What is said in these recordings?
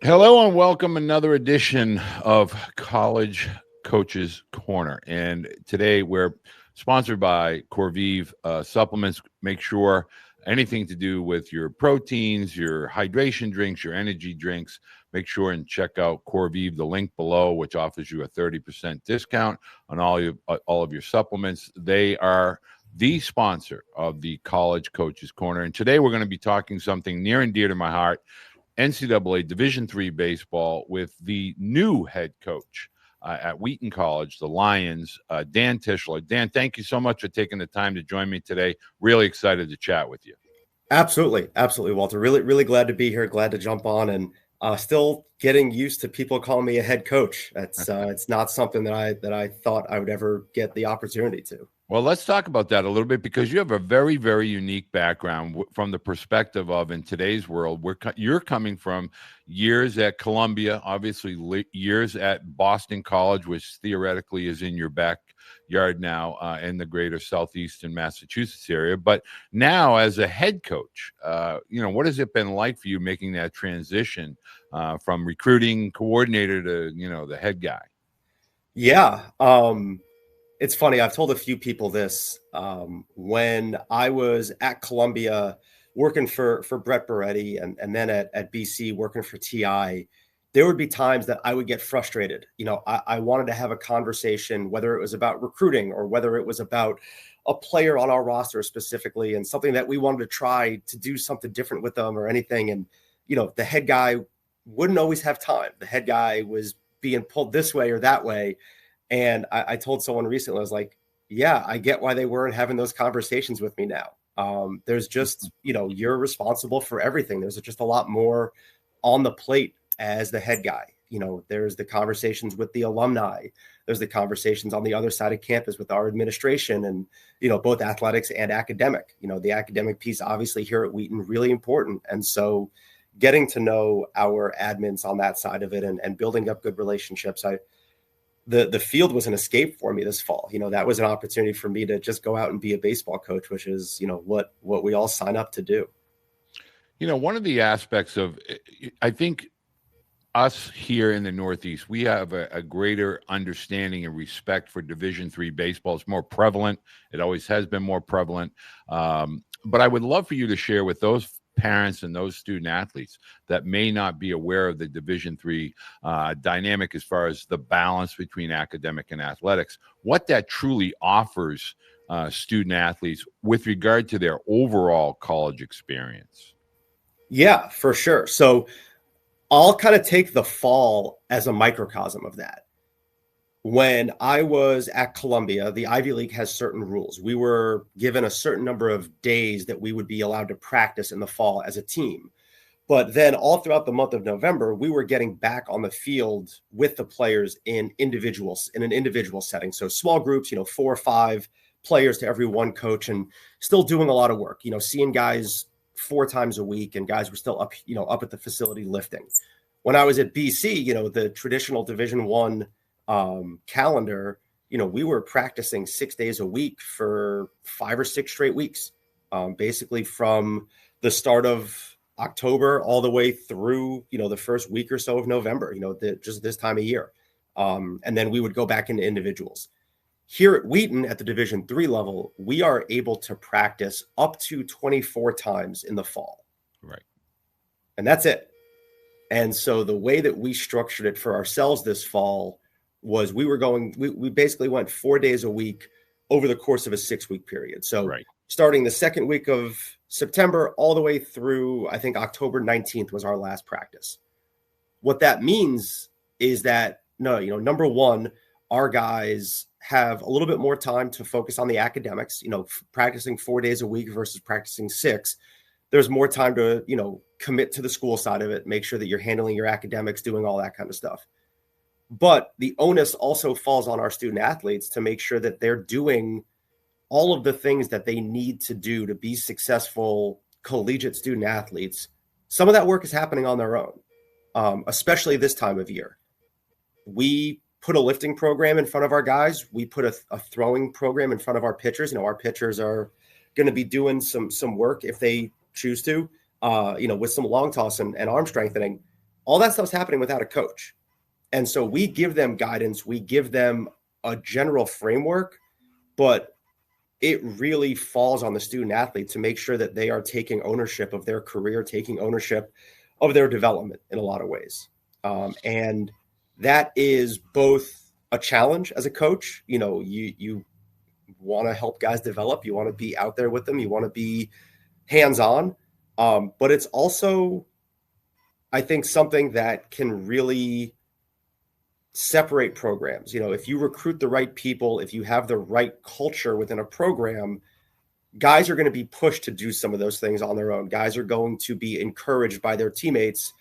Hello and welcome another edition of College Coaches Corner. And today we're sponsored by Corvive Supplements. Make sure anything to do with your proteins, your hydration drinks, your energy drinks, make sure and check out Corvive, the link below, which offers you a 30% discount on all of your supplements. They are the sponsor of the College Coaches Corner. And today we're going to be talking something near and dear to my heart. NCAA Division III baseball with the new head coach at Wheaton College, the Lions, Dan Tischler. Dan, thank you so much for taking the time to join me today. Really excited to chat with you. Absolutely, Walter. Really glad to be here. Glad to jump on, and still getting used to people calling me a head coach. That's it's not something that I thought I would ever get the opportunity to. Well, let's talk about that a little bit because you have a very, very unique background from the perspective of in today's world, where you're coming from years at Columbia, obviously years at Boston College, which theoretically is in your backyard now in the greater southeastern Massachusetts area. But now as a head coach, what has it been like for you making that transition from recruiting coordinator to, the head guy? Yeah. It's funny. I've told a few people this. When I was at Columbia working for Brett Beretti and then at BC working for TI, there would be times that I would get frustrated. I wanted to have a conversation, whether it was about recruiting or whether it was about a player on our roster specifically and something that we wanted to try to do something different with them or anything. And, the head guy wouldn't always have time. The head guy was being pulled this way or that way. And I told someone recently, I was like, yeah, I get why they weren't having those conversations with me now. There's just, you're responsible for everything. There's just a lot more on the plate as the head guy. There's the conversations with the alumni. There's the conversations on the other side of campus with our administration and, both athletics and academic. The academic piece, obviously here at Wheaton, really important. And so getting to know our admins on that side of it and building up good relationships, The field was an escape for me this fall. That was an opportunity for me to just go out and be a baseball coach, which is, what we all sign up to do. One of the aspects of, I think, us here in the Northeast, we have a greater understanding and respect for Division III baseball. It's more prevalent. It always has been more prevalent. But I would love for you to share with those parents and those student athletes that may not be aware of the Division III dynamic as far as the balance between academic and athletics, what that truly offers student athletes with regard to their overall college experience. Yeah, for sure. So I'll kind of take the fall as a microcosm of that. When I was at Columbia, the Ivy League has certain rules. We were given a certain number of days that we would be allowed to practice in the fall as a team. But then all throughout the month of November, we were getting back on the field with the players in an individual setting. So small groups, 4 or 5 players to every one coach, and still doing a lot of work, seeing guys 4 times a week, and guys were still up at the facility lifting. When I was at BC, the traditional Division I calendar, we were practicing 6 days a week for 5 or 6 straight weeks, basically from the start of October all the way through, the first week or so of November, just this time of year. And then we would go back into individuals. Here at Wheaton at the Division III level, we are able to practice up to 24 times in the fall. Right. And that's it. And so the way that we structured it for ourselves this fall was we basically went 4 days a week over the course of a 6-week period. So starting the second week of September all the way through, I think October 19th was our last practice. What that means is that, number one, our guys have a little bit more time to focus on the academics, practicing 4 days a week versus practicing 6. There's more time to, commit to the school side of it, make sure that you're handling your academics, doing all that kind of stuff. But the onus also falls on our student athletes to make sure that they're doing all of the things that they need to do to be successful collegiate student athletes. Some of that work is happening on their own, especially this time of year. We put a lifting program in front of our guys. We put a throwing program in front of our pitchers. Our pitchers are going to be doing some work if they choose to, with some long toss and arm strengthening. All that stuff's happening without a coach. And so we give them guidance, we give them a general framework, but it really falls on the student athlete to make sure that they are taking ownership of their career, taking ownership of their development in a lot of ways. And that is both a challenge as a coach. You know, you want to help guys develop, you want to be out there with them, you want to be hands-on. But it's also, I think, something that can really separate programs. You know, if you recruit the right people, if you have the right culture within a program, guys are going to be pushed to do some of those things on their own. Guys are going to be encouraged by their teammates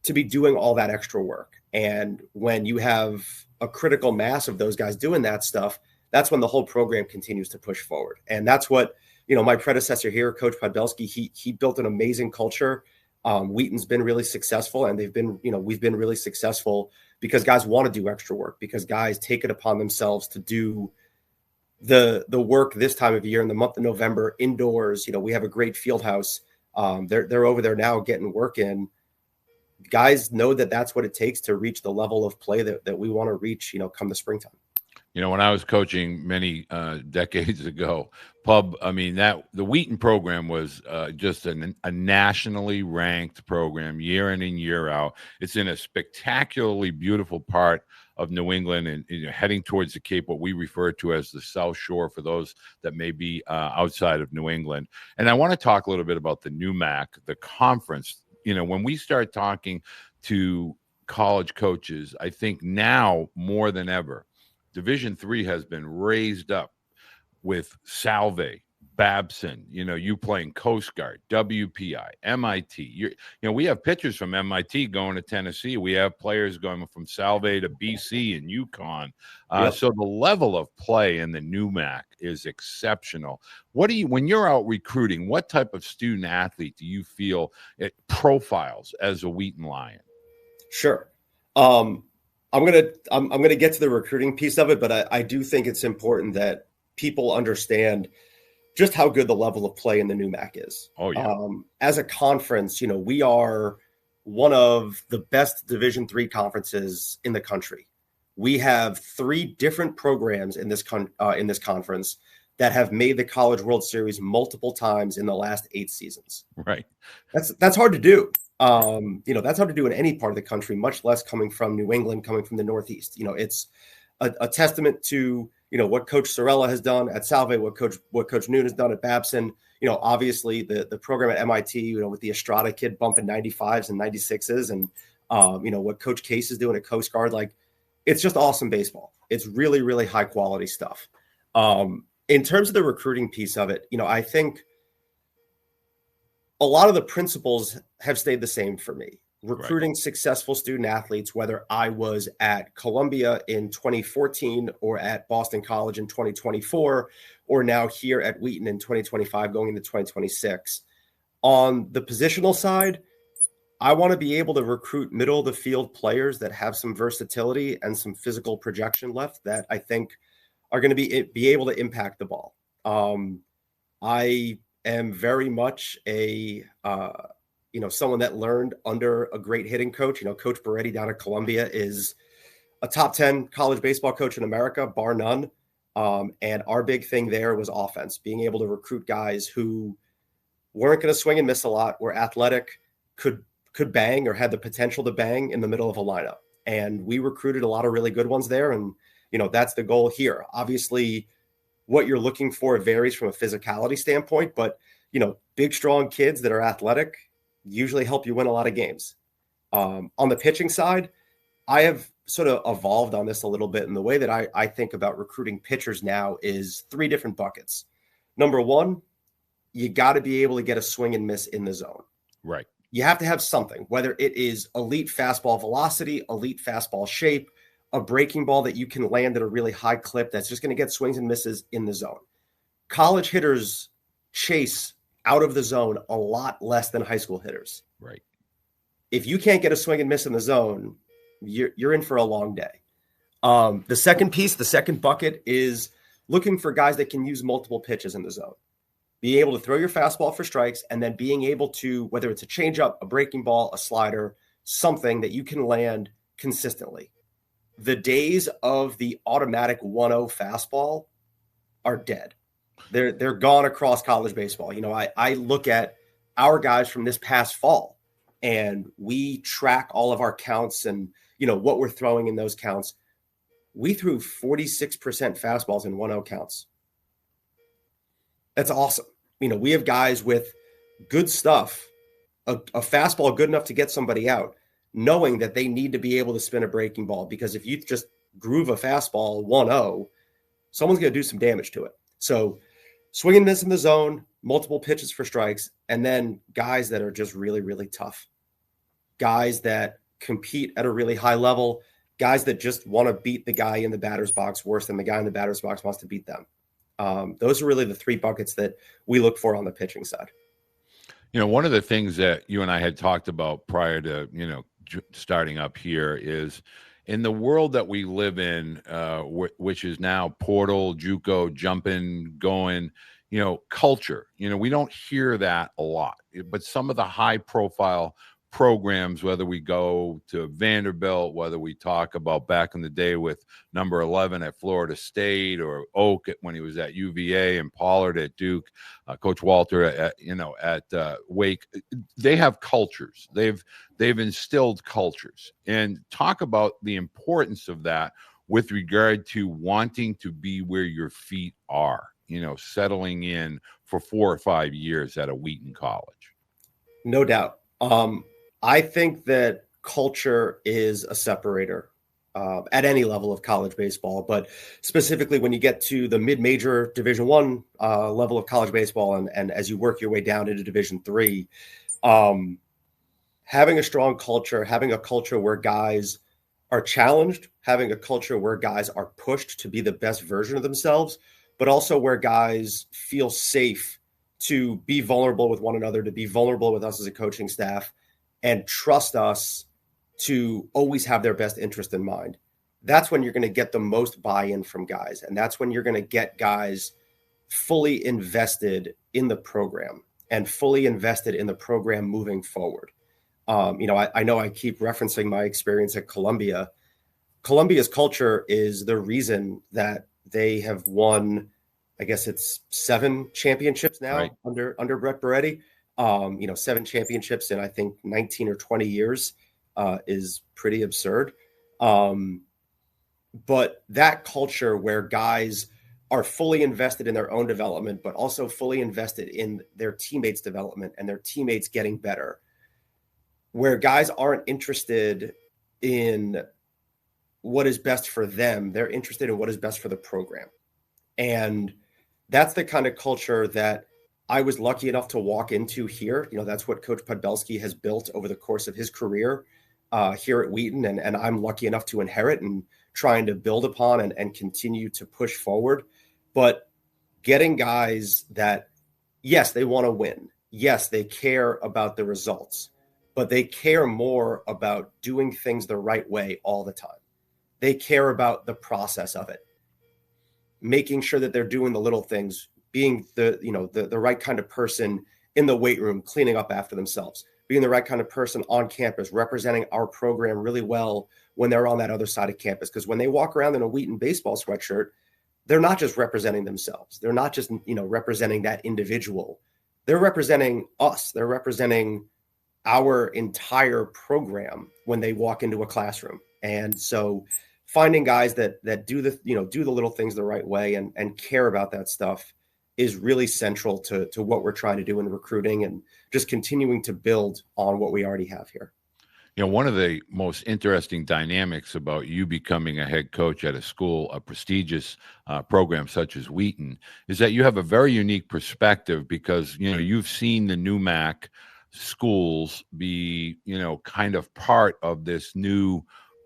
to be doing all that extra work. And when you have a critical mass of those guys doing that stuff, that's when the whole program continues to push forward. And that's what, you know, my predecessor here, Coach Podbelski, he built an amazing culture. Wheaton's been really successful, and we've been really successful because guys want to do extra work, because guys take it upon themselves to do the work this time of year in the month of November indoors. You know, we have a great field house. They're over there now getting work in. Guys know that that's what it takes to reach the level of play that we want to reach, you know, come the springtime. You know, when I was coaching many decades ago, the Wheaton program was just a nationally ranked program year in and year out. It's in a spectacularly beautiful part of New England, and heading towards the Cape, what we refer to as the South Shore for those that may be outside of New England. And I want to talk a little bit about the NEWMAC, the conference. You know, when we start talking to college coaches, I think now more than ever, Division III has been raised up with Salve, Babson, you know, you playing Coast Guard, WPI, MIT. We have pitchers from MIT going to Tennessee. We have players going from Salve to BC and UConn. Yep. So the level of play in the NEWMAC is exceptional. When you're out recruiting, what type of student athlete do you feel it profiles as a Wheaton Lion? Sure. I'm gonna get to the recruiting piece of it, but I do think it's important that people understand just how good the level of play in the NEWMAC is. Oh yeah. As a conference, you know, we are one of the best Division III conferences in the country. We have 3 different programs in this conference that have made the College World Series multiple times in the last 8 seasons. Right. That's hard to do. That's hard to do in any part of the country, much less coming from New England, coming from the Northeast. You know, it's a testament to, you know, what Coach Sorella has done at Salve, what Coach Noon has done at Babson. You know, obviously the program at MIT, you know, with the Estrada kid bumping 95s and 96s, and what Coach Case is doing at Coast Guard, like, it's just awesome baseball. It's really, really high quality stuff. In terms of the recruiting piece of it, you know, I think a lot of the principles have stayed the same for me. Recruiting successful student athletes, whether I was at Columbia in 2014 or at Boston College in 2024, or now here at Wheaton in 2025 going into 2026. On the positional side, I want to be able to recruit middle of the field players that have some versatility and some physical projection left that I think are going to be able to impact the ball. I am very much someone that learned under a great hitting coach. You know, Coach Beede down at Columbia is a top 10 college baseball coach in America, bar none. And our big thing there was offense, being able to recruit guys who weren't going to swing and miss a lot, were athletic, could bang or had the potential to bang in the middle of a lineup. And we recruited a lot of really good ones there. And, you know, that's the goal here. Obviously, what you're looking for varies from a physicality standpoint, but, you know, big, strong kids that are athletic usually help you win a lot of games. On the pitching side, I have sort of evolved on this a little bit. And the way that I think about recruiting pitchers now is 3 different buckets. Number 1, you got to be able to get a swing and miss in the zone. Right. You have to have something, whether it is elite fastball velocity, elite fastball shape, a breaking ball that you can land at a really high clip that's just going to get swings and misses in the zone. College hitters chase out of the zone a lot less than high school hitters. Right. If you can't get a swing and miss in the zone, you're in for a long day. The second bucket is looking for guys that can use multiple pitches in the zone. Being able to throw your fastball for strikes, and then being able to, whether it's a changeup, a breaking ball, a slider, something that you can land consistently. The days of the automatic 1-0 fastball are dead. They're gone across college baseball. You know, I look at our guys from this past fall, and we track all of our counts and, you know, what we're throwing in those counts. We threw 46% fastballs in 1-0 counts. That's awesome. You know, we have guys with good stuff, a fastball good enough to get somebody out, knowing that they need to be able to spin a breaking ball, because if you just groove a fastball 1-0, someone's going to do some damage to it. So swinging this in the zone, multiple pitches for strikes, and then guys that are just really, really tough, guys that compete at a really high level, guys that just want to beat the guy in the batter's box worse than the guy in the batter's box wants to beat them. Those are really the three buckets that we look for on the pitching side. You know, one of the things that you and I had talked about prior to, you know, starting up here is in the world that we live in, which is now portal, JUCO, jumping, going, you know, culture. You know, we don't hear that a lot, but some of the high profile programs, whether we go to Vanderbilt, whether we talk about back in the day with number 11 at Florida State, or Oak when he was at UVA, and Pollard at Duke, Coach Walter at Wake, they have cultures. They've instilled cultures, and talk about the importance of that with regard to wanting to be where your feet are, you know, settling in for 4 or 5 years at a Wheaton College. No doubt. I think that culture is a separator at any level of college baseball, but specifically when you get to the mid-major Division I level of college baseball, and as you work your way down into Division III, having a strong culture, having a culture where guys are challenged, having a culture where guys are pushed to be the best version of themselves, but also where guys feel safe to be vulnerable with one another, to be vulnerable with us as a coaching staff, and trust us to always have their best interest in mind. That's when you're going to get the most buy-in from guys. And that's when you're going to get guys fully invested in the program and fully invested in the program moving forward. You know, I know I keep referencing my experience at Columbia. Columbia's culture is the reason that they have won, I guess it's 7 championships now, right, under Brett Beede. You know, 7 championships in, I think, 19 or 20 years is pretty absurd. But that culture where guys are fully invested in their own development, but also fully invested in their teammates' development and their teammates getting better, where guys aren't interested in what is best for them, they're interested in what is best for the program. And that's the kind of culture that I was lucky enough to walk into here. You know, that's what Coach Podbelski has built over the course of his career here at Wheaton. And I'm lucky enough to inherit and trying to build upon and continue to push forward. But getting guys that, yes, they want to win. Yes, they care about the results, but they care more about doing things the right way all the time. They care about the process of it, making sure that they're doing the little things, being the right kind of person in the weight room, cleaning up after themselves, being the right kind of person on campus, representing our program really well when they're on that other side of campus. Because when they walk around in a Wheaton baseball sweatshirt, they're not just representing themselves. They're not just, representing that individual. They're representing us. They're representing our entire program when they walk into a classroom. And so finding guys that do the little things the right way and care about that stuff is really central to what we're trying to do in recruiting and just continuing to build on what we already have here. You know, one of the most interesting dynamics about you becoming a head coach at a school, a prestigious program such as Wheaton, is that you have a very unique perspective because, you've seen the NEWMAC schools be, kind of part of this new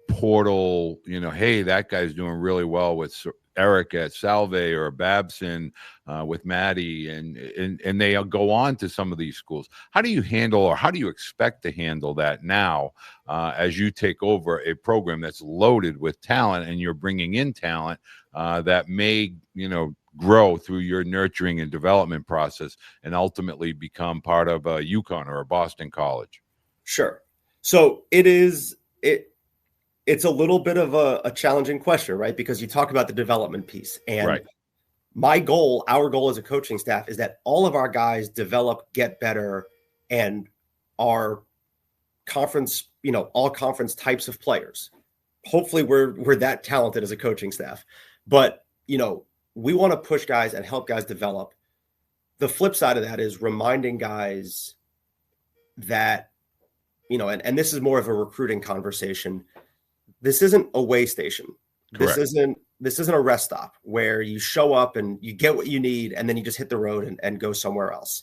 portal, hey, that guy's doing really well with Eric at Salve or Babson with Maddie, and they go on to some of these schools. How do you handle, or how do you expect to handle that now as you take over a program that's loaded with talent and you're bringing in talent that may, grow through your nurturing and development process and ultimately become part of a UConn or a Boston College? Sure. So it's a little bit of a challenging question, right? Because you talk about the development piece, and Right. our goal as a coaching staff is that all of our guys develop, get better, and are conference, all conference types of players. Hopefully we're that talented as a coaching staff, but we want to push guys and help guys develop. The flip side of that is reminding guys that, and this is more of a recruiting conversation. This isn't a way station. Correct. This isn't a rest stop where you show up and you get what you need and then you just hit the road and go somewhere else.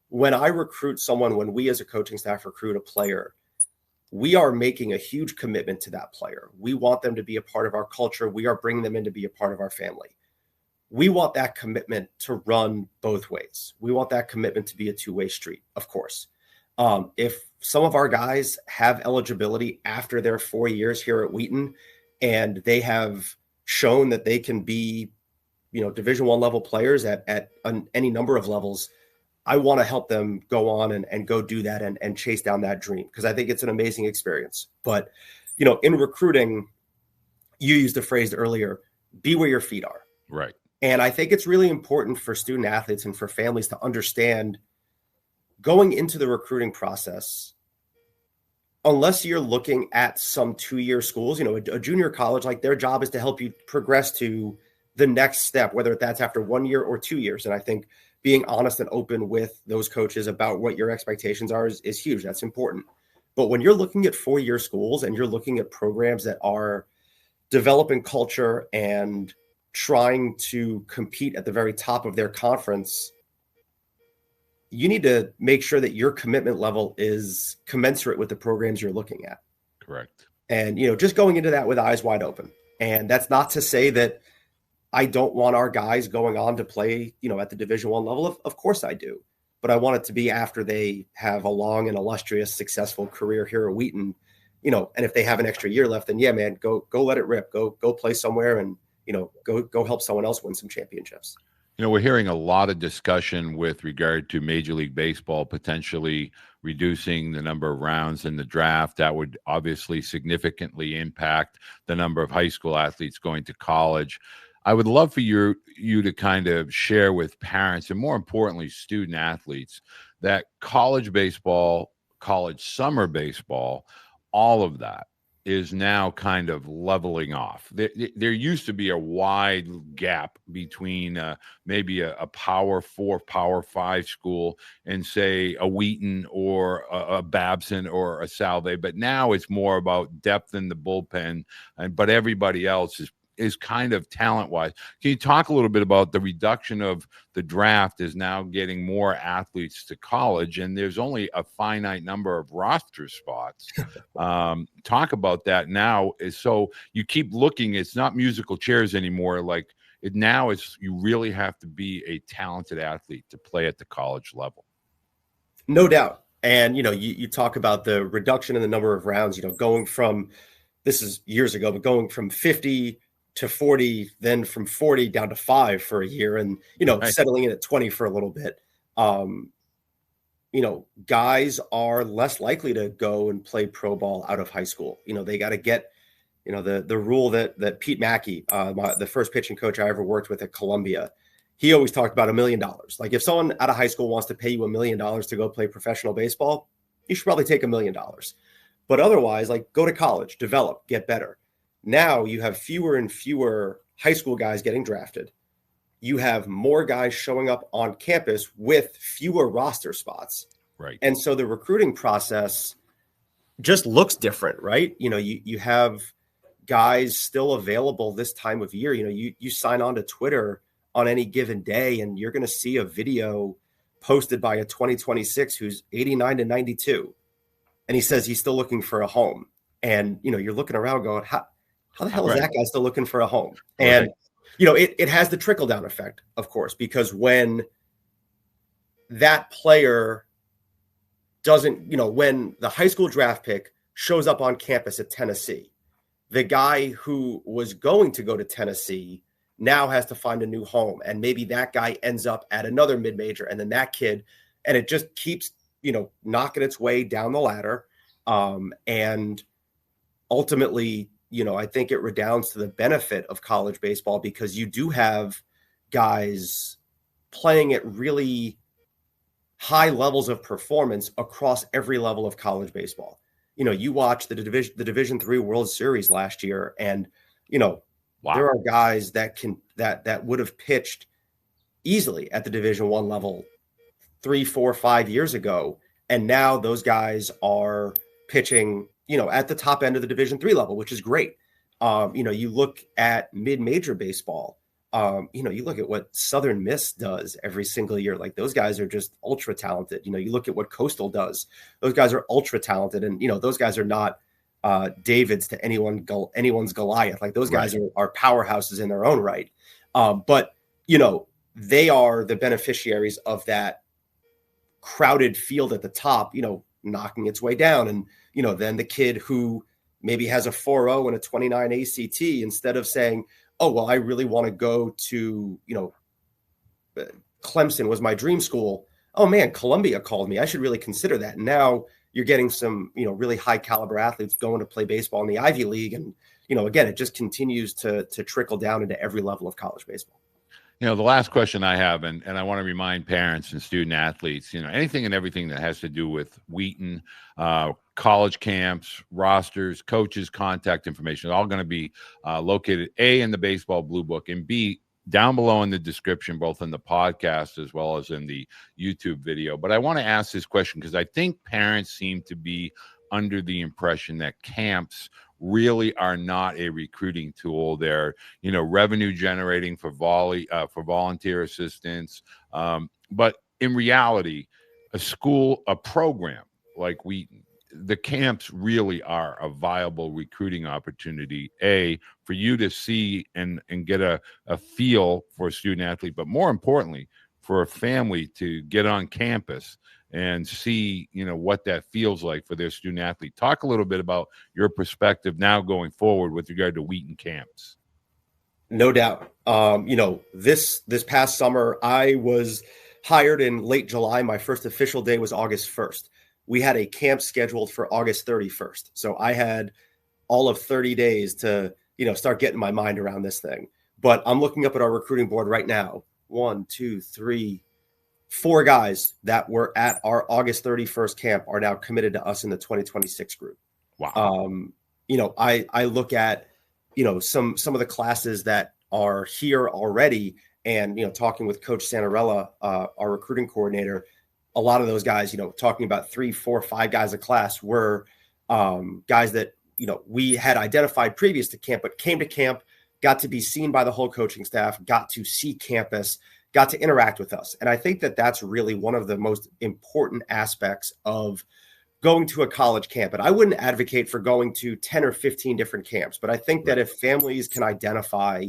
When I recruit someone, when we as a coaching staff recruit a player, we are making a huge commitment to that player. We want them to be a part of our culture. We are bringing them in to be a part of our family. We want that commitment to run both ways. We want that commitment to be a two-way street, of course. If some of our guys have eligibility after their 4 years here at Wheaton and they have shown that they can be, Division I level players at any number of levels, I want to help them go on and go do that and chase down that dream, because I think it's an amazing experience. But, in recruiting, you used the phrase earlier, be where your feet are. Right. And I think it's really important for student athletes and for families to understand going into the recruiting process, unless you're looking at some 2-year schools, a junior college, like their job is to help you progress to the next step, whether that's after 1 year or 2 years. And I think being honest and open with those coaches about what your expectations are is huge. That's important. But when you're looking at 4-year schools and you're looking at programs that are developing culture and trying to compete at the very top of their conference, you need to make sure that your commitment level is commensurate with the programs you're looking at. Correct. And, just going into that with eyes wide open. And that's not to say that I don't want our guys going on to play, at the Division I level. Of course I do. But I want it to be after they have a long and illustrious, successful career here at Wheaton, and if they have an extra year left, then yeah, man, go let it rip. Go play somewhere and, go help someone else win some championships. We're hearing a lot of discussion with regard to Major League Baseball potentially reducing the number of rounds in the draft. That would obviously significantly impact the number of high school athletes going to college. I would love for you to kind of share with parents and, more importantly, student athletes, that college baseball, college summer baseball, all of that is now kind of leveling off. There used to be a wide gap between maybe a Power 4, Power 5 school and, say, a Wheaton or a Babson or a Salve, but now it's more about depth in the bullpen, but everybody else is kind of talent-wise. Can you talk a little bit about the reduction of the draft is now getting more athletes to college, and there's only a finite number of roster spots? Talk about that now. So you keep looking, it's not musical chairs anymore. Like now you really have to be a talented athlete to play at the college level. No doubt. And, you talk about the reduction in the number of rounds, going from, this is years ago, but going from 50 to 40, then from 40 down to 5 for a year, and Right. settling in at 20 for a little bit. Guys are less likely to go and play pro ball out of high school. They got to get, the rule that Pete Mackey, the first pitching coach I ever worked with at Columbia, he always talked about $1 million. Like, if someone out of high school wants to pay you $1 million to go play professional baseball, you should probably take $1 million. But otherwise, like, go to college, develop, get better. Now you have fewer and fewer high school guys getting drafted. You have more guys showing up on campus with fewer roster spots. Right. And so the recruiting process just looks different, right? You have guys still available this time of year. You sign on to Twitter on any given day, and you're going to see a video posted by a 2026 who's 89 to 92. And he says he's still looking for a home. And, you're looking around going, how the hell is that guy still looking for a home? And, it has the trickle-down effect, of course, because when that player doesn't, when the high school draft pick shows up on campus at Tennessee, the guy who was going to go to Tennessee now has to find a new home. And maybe that guy ends up at another mid-major, and then that kid, and it just keeps, knocking its way down the ladder. And ultimately, I think it redounds to the benefit of college baseball because you do have guys playing at really high levels of performance across every level of college baseball. You watch the Division III World Series last year, and Wow. there are guys that would have pitched easily at the Division I level 3, 4, 5 years ago, and now those guys are pitching, at the top end of the Division III level, which is great. You look at mid-major baseball. You look at what Southern Miss does every single year. Like, those guys are just ultra talented. You look at what Coastal does. Those guys are ultra talented, and those guys are not Davids to anyone's Goliath. Like, those guys are powerhouses in their own right. But they are the beneficiaries of that crowded field at the top, knocking its way down, and then the kid who maybe has a 4.0 and a 29 ACT, instead of saying, oh, well, I really want to go to, Clemson was my dream school. Oh man, Columbia called me. I should really consider that. And now you're getting some, really high caliber athletes going to play baseball in the Ivy League. And, again, it just continues to trickle down into every level of college baseball. The last question I have, and I want to remind parents and student athletes, anything and everything that has to do with Wheaton, college camps, rosters, coaches, contact information, all going to be located, A, in the Baseball Blue Book, and B, down below in the description, both in the podcast as well as in the YouTube video. But I want to ask this question because I think parents seem to be under the impression that camps really are not a recruiting tool. They're, revenue generating for volunteer assistance. But in reality, a program like Wheaton, the camps really are a viable recruiting opportunity, A, for you to see and get a feel for a student athlete, but more importantly, for a family to get on campus and see, what that feels like for their student athlete. Talk a little bit about your perspective now going forward with regard to Wheaton camps. No doubt. This past summer, I was hired in late July. My first official day was August 1st. We had a camp scheduled for August 31st. So I had all of 30 days to, start getting my mind around this thing. But I'm looking up at our recruiting board right now. 1, 2, 3, 4 guys that were at our August 31st camp are now committed to us in the 2026 group. Wow. I look at, some of the classes that are here already, and, talking with Coach Santarella, our recruiting coordinator, a lot of those guys, talking about 3, 4, 5 guys a class were guys that, we had identified previous to camp, but came to camp, got to be seen by the whole coaching staff, got to see campus, got to interact with us. And I think that that's really one of the most important aspects of going to a college camp. And I wouldn't advocate for going to 10 or 15 different camps, but I think that if families can identify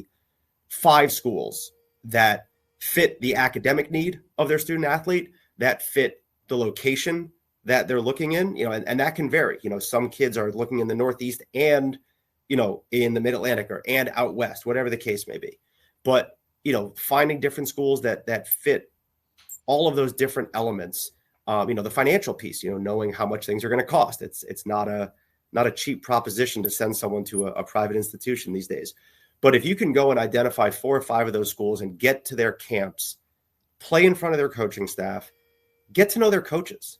5 schools that fit the academic need of their student athlete, that fit the location that they're looking in, and that can vary. Some kids are looking in the Northeast and, in the Mid-Atlantic and out West, whatever the case may be. But, finding different schools that fit all of those different elements, the financial piece, knowing how much things are going to cost. It's not a cheap proposition to send someone to a private institution these days. But if you can go and identify 4 or 5 of those schools and get to their camps, play in front of their coaching staff, get to know their coaches,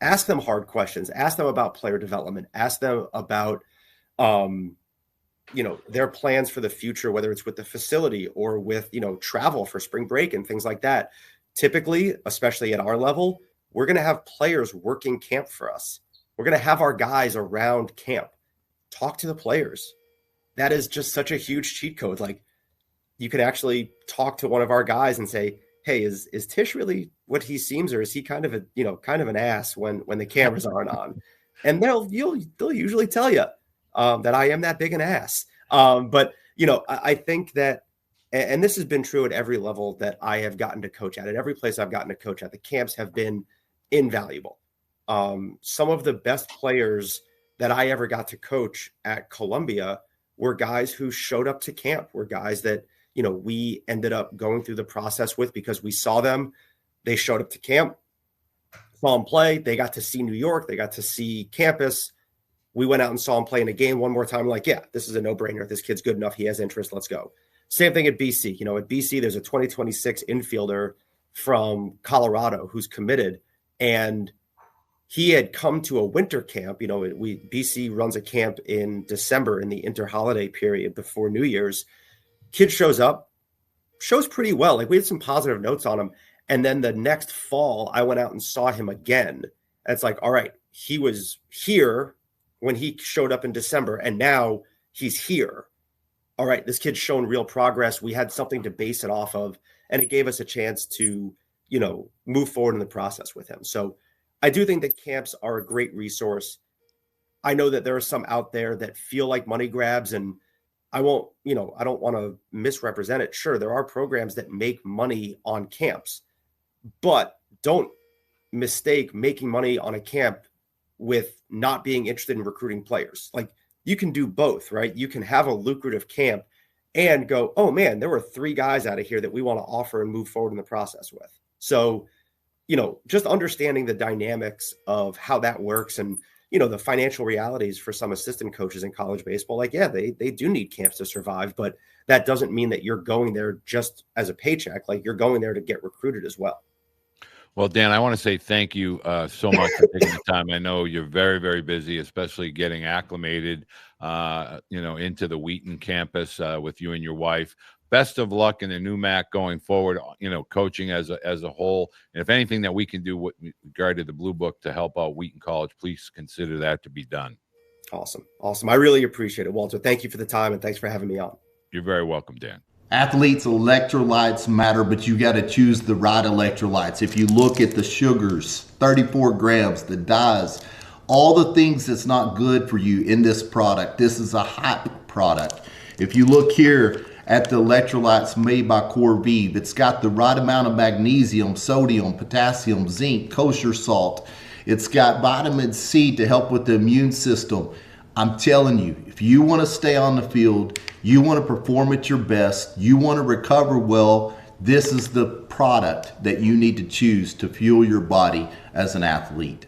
ask them hard questions, ask them about player development, ask them about, their plans for the future, whether it's with the facility or with, travel for spring break and things like that. Typically, especially at our level, we're going to have players working camp for us. We're going to have our guys around camp. Talk to the players. That is just such a huge cheat code. Like, you could actually talk to one of our guys and say, hey, is Tish really what he seems, or is he kind of an ass when the cameras aren't on? And they'll usually tell you that I am that big an ass. But I think that, and this has been true at every level that I have gotten to coach at every place I've gotten to coach at, the camps have been invaluable. Some of the best players that I ever got to coach at Columbia were guys who showed up to camp, were guys that, we ended up going through the process with because we saw them. They showed up to camp, saw them play. They got to see New York. They got to see campus. We went out and saw him play in a game one more time. Like, yeah, this is a no-brainer. This kid's good enough. He has interest. Let's go. Same thing at BC. You know, at BC, there's a 2026 infielder from Colorado who's committed, and he had come to a winter camp. You know, BC runs a camp in December in the inter-holiday period before New Year's. Kid shows up, shows pretty well. Like, we had some positive notes on him. And then the next fall, I went out and saw him again. And it's like, all right, he was here when he showed up in December, and now he's here. All right, this kid's shown real progress. We had something to base it off of, and it gave us a chance to, you know, move forward in the process with him. So I do think that camps are a great resource. I know that there are some out there that feel like money grabs, and I don't want to misrepresent it. Sure, there are programs that make money on camps, but don't mistake making money on a camp with not being interested in recruiting players. Like, you can do both, right? You can have a lucrative camp and go, oh man, there were 3 guys out of here that we want to offer and move forward in the process with. So, you know, just understanding the dynamics of how that works and, you know, the financial realities for some assistant coaches in college baseball. Like, yeah, they do need camps to survive, but that doesn't mean that you're going there just as a paycheck. Like, you're going there to get recruited as well. Well, Dan, I want to say thank you so much for taking the time. I know you're very, very busy, especially getting acclimated, into the Wheaton campus with you and your wife. Best of luck in the NEWMAC going forward, coaching as a whole. And if anything that we can do with regard to the Blue Book to help out Wheaton College, please consider that to be done. Awesome. I really appreciate it, Walter. Thank you for the time, and thanks for having me on. You're very welcome, Dan. Athletes, electrolytes matter, but you got to choose the right electrolytes. If you look at the sugars, 34 grams, the dyes, all the things that's not good for you in this product, this is a hype product. If you look here at the electrolytes made by Corvive, it's got the right amount of magnesium, sodium, potassium, zinc, kosher salt. It's got vitamin C to help with the immune system. I'm telling you, if you want to stay on the field, you want to perform at your best, you want to recover well, this is the product that you need to choose to fuel your body as an athlete.